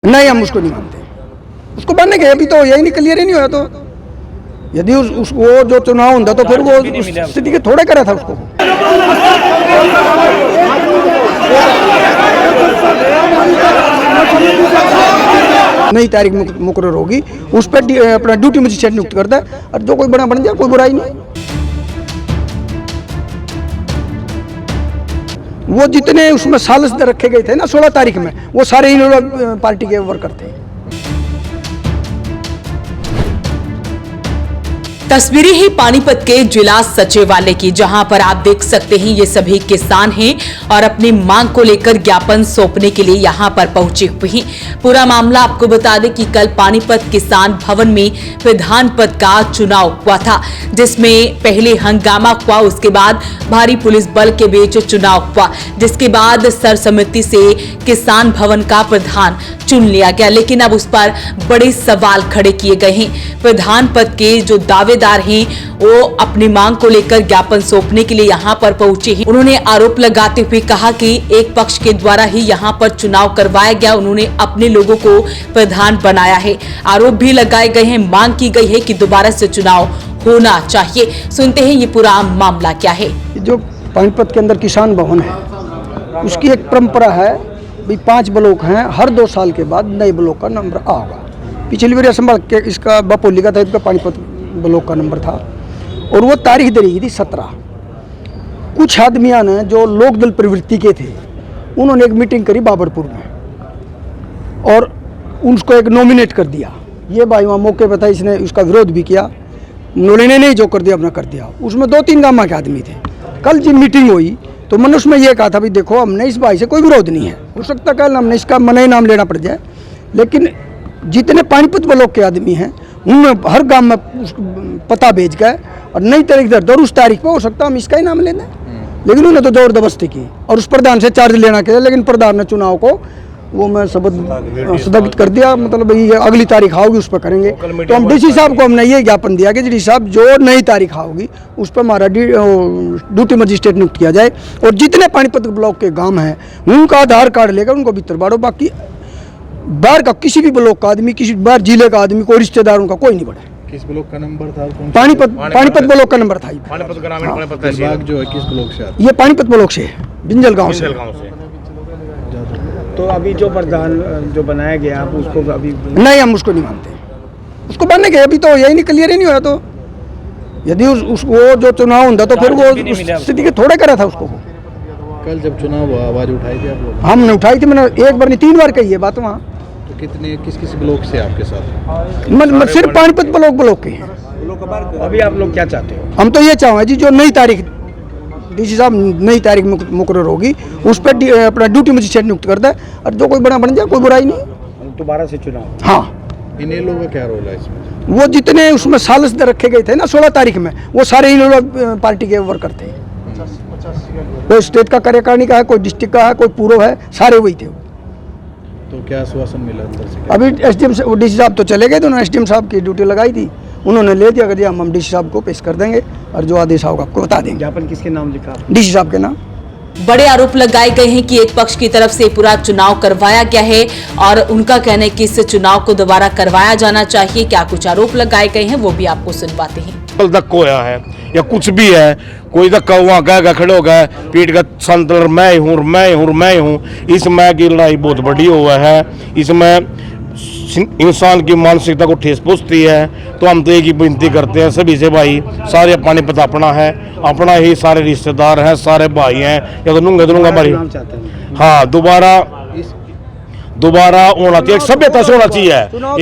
नहीं, हम उसको नहीं मानते। उसको बनेंगे, अभी तो यही नहीं, क्लियर ही नहीं हुआ। तो यदि वो जो चुनाव होता तो फिर वो उस स्थिति के थोड़े करा था उसको। नई तारीख मुकर्रर होगी, उस पर अपना ड्यूटी मजिस्ट्रेट नियुक्त करता है, और जो कोई बड़ा बन जाए कोई बुराई नहीं। वो जितने उसमें सालिस रखे गए थे ना 16 तारीख में, वो सारे इन पार्टी के वर्कर थे। तस्वीरें हैं पानीपत के जिला सचिवालय की, जहां पर आप देख सकते हैं ये सभी किसान हैं और अपनी मांग को लेकर ज्ञापन सौंपने के लिए यहां पर पहुंचे हुए हैं। पूरा मामला आपको बता दें कि कल पानीपत किसान भवन में प्रधान पद का चुनाव हुआ था, जिसमें पहले हंगामा हुआ, उसके बाद भारी पुलिस बल के बीच चुनाव हुआ, जिसके बाद सर्वसम्मति से किसान भवन का प्रधान चुन लिया गया। लेकिन अब उस पर बड़े सवाल खड़े किए गए हैं। प्रधान पद के जो दावेदार हैं वो अपनी मांग को लेकर ज्ञापन सौंपने के लिए यहां पर पहुंचे हैं। उन्होंने आरोप लगाते हुए कहा कि एक पक्ष के द्वारा ही यहां पर चुनाव करवाया गया, उन्होंने अपने लोगों को प्रधान बनाया है। आरोप भी लगाए गए हैं, मांग की गई है कि दोबारा से चुनाव होना चाहिए। सुनते हैं ये पूरा मामला क्या है। जो पानीपत के अंदर किसान भवन है, उसकी एक परंपरा है भी 5 ब्लॉक हैं, हर 2 साल के बाद नए ब्लॉक का नंबर आएगा। पिछली बार संभाल के इसका बपोली का था, इसका पानीपत ब्लॉक का नंबर था, और वो तारीख दे रही थी 17। कुछ आदमियां ने जो लोकदल प्रवृत्ति के थे, उन्होंने एक मीटिंग करी बाबरपुर में और उसको एक नॉमिनेट कर दिया। ये भाई वहाँ मौके पर था, इसने उसका विरोध भी किया, उन्होंने नहीं जो कर दिया अपना कर दिया। उसमें 2-3 गामा के आदमी थे। कल जब मीटिंग हुई तो मैंने उसमें यह कहा था भी देखो, हमने इस भाई से कोई विरोध नहीं है, हो सकता कल हमने इसका मना ही नाम लेना पड़ जाए, लेकिन जितने पानीपत ब्लॉक के आदमी हैं उनमें हर गांव में पता भेज गए और नई तारीख दर्ज, और उस तारीख पर हो सकता हम इसका ही नाम ले लें। लेकिन उन्होंने तो जबरदस्ती की और उस प्रधान से चार्ज लेना किया, लेकिन प्रधान ने चुनाव को वो मैं स्थगित कर दिया। मतलब ये अगली तारीख आओगी उस पर करेंगे। तो हम डीसी साहब को हमने ये ज्ञापन दिया कि डीसी साहब जो नई तारीख आओगी उस पर हमारा ड्यूटी मजिस्ट्रेट नियुक्त किया जाए, और जितने पानीपत ब्लॉक के गांव हैं उनका आधार कार्ड लेकर उनको भीतर बांटो। बाकी बाहर का किसी भी ब्लॉक का आदमी, किसी बाहर जिले का आदमी, कोई रिश्तेदार उनका कोई नहीं बढ़े। किस ब्लॉक का नंबर था? पानीपत ब्लॉक का नंबर था। पानीपत ग्रामीण पानीपत तहसील जो है किस ब्लॉक से आता? ये पानीपत ब्लॉक से, बिंजल गांव से। तो अभी जो प्रधान जो बनाया गया, आप उसको अभी नहीं, हम उसको नहीं मानते। उसको बनेंगे, अभी तो यही नहीं, क्लियर ही नहीं हुआ। तो यदि वो जो चुनाव होता तो फिर वो उस स्थिति के थोड़े करा था उसको। कल जब चुनाव हुआ आवाज उठाई थी आप लोग? हमने उठाई थी, मैंने एक बार नहीं 3 बार कही है बात वहाँ। तो कितने किस ब्लॉक से आपके साथ? सिर्फ पानीपत ब्लॉक के हैं। अभी आप लोग क्या चाहते हो? हम तो ये चाहेंगे जी, जो नई तारीख डीसी साहब नई तारीख मुकर्रर होगी, उस पर अपना ड्यूटी मजिस्ट्रेट नियुक्त करता है, और जो कोई बड़ा बन जाए कोई बुराई नहीं। दोबारा से चुनाव? हाँ। इन लोगों का क्या रोल है इसमें? वो जितने उसमें सालिस रखे गए थे ना 16 तारीख में, वो सारे इन पार्टी के वर्कर थे। कोई स्टेट का कार्यकारिणी का है, कोई डिस्ट्रिक्ट का है, कोई पूर्व है, सारे वही थे। तो क्या आश्वासन मिला अंदर से? अभी एसडीएम से डीसी साहब तो चले गए, तो उन्होंने एसडीएम साहब की ड्यूटी लगाई थी, उन्होंने ले दिया, कर दिया हम डीसी साहब को पेश कर देंगे और जो आदेश होगा आपको बता देंगे। ज्ञापन किसके नाम लिखा? डीसी साहब के नाम। बड़े आरोप लगाए गए हैं कि एक पक्ष की तरफ से पूरा चुनाव करवाया गया है और उनका कहना है कि इस चुनाव को दोबारा करवाया जाना चाहिए। क्या कुछ आरोप लगाए गए हैं वो भी आपको सुनवाते हैं। धक्का होया है या कुछ भी है, कोई धक्का वहाँ गए खड़े हो गए, पीठ का संतलर मैं हूँ। इसमें की लड़ाई बहुत बड़ी हुआ है, इसमें इंसान की मानसिकता को ठेस पहुँचती है। तो हम तो एक ही विनती करते हैं सभी से, भाई सारे पानीपत अपना है, अपना ही सारे रिश्तेदार हैं, सारे भाई हैं, या तो नूंगा भाई। हाँ, दोबारा होना चाहिए, सभ्यता से होना चाहिए।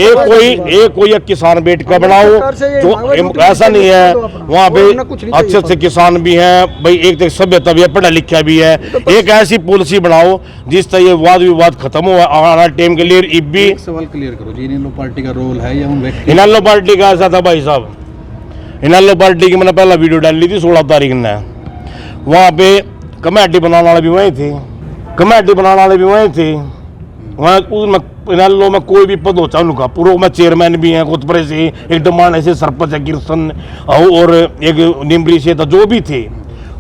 एक कोई एक किसान बेट का बनाओ, जो ऐसा नहीं है वहाँ पे अच्छे किसान भी हैं भाई, एक सभ्यता भी है, पढ़ा लिखा भी है। एक ऐसी पॉलिसी बनाओ जिस तरह ये वाद विवाद खत्म हो आने टाइम के लिए। एक सवाल क्लियर करो जी, इनेलो पार्टी का रोल है या उन व्यक्ति? इनेलो पार्टी का ऐसा था भाई साहब, इनेलो पार्टी की मैंने पहला वीडियो डाली थी 16 तारीख ने। वहाँ पे कमेटी बनाने वाले भी वही थे, वहाँ उसमें इनेलो में कोई भी पद होता है उनका, पूर्व में चेयरमैन भी हैं, कोतपरे से एक डमान से सरपंच है गिरसन, और एक निम्बरी से था, जो भी थे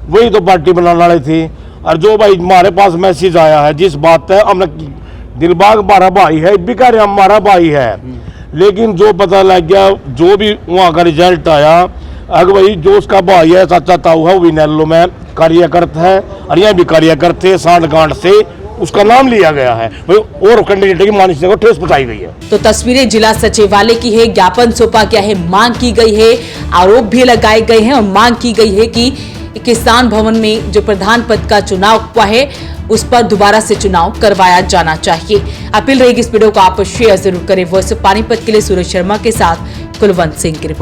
वही तो पार्टी बनाने वाले थे। और जो भाई हमारे पास मैसेज आया है, जिस बात है हमने दिलबाग हमारा भाई है, बिकार हमारा भाई है, लेकिन जो पता लग गया, जो भी वहाँ का रिजल्ट आया, अगर भाई जो उसका भाई है चाचा ताऊ है, वो भी नैलो में कार्यकर्ता है और यहाँ भी कार्यकर्ते सांठगांठ से उसका नाम लिया गया है और कैंडिडेट की मानसिकता को ठेस पहुंचाई गई है। तो तस्वीरें जिला सचिवालय की है, ज्ञापन सौंपा गया है, मांग की गई है, आरोप भी लगाए गए हैं और मांग की गई है कि किसान भवन में जो प्रधान पद का चुनाव हुआ है उस पर दोबारा से चुनाव करवाया जाना चाहिए। अपील रहेगी इस वीडियो को आप शेयर जरूर करें। वॉइस ऑफ पानीपत के लिए सूरज शर्मा के साथ कुलवंत सिंह की रिपोर्ट।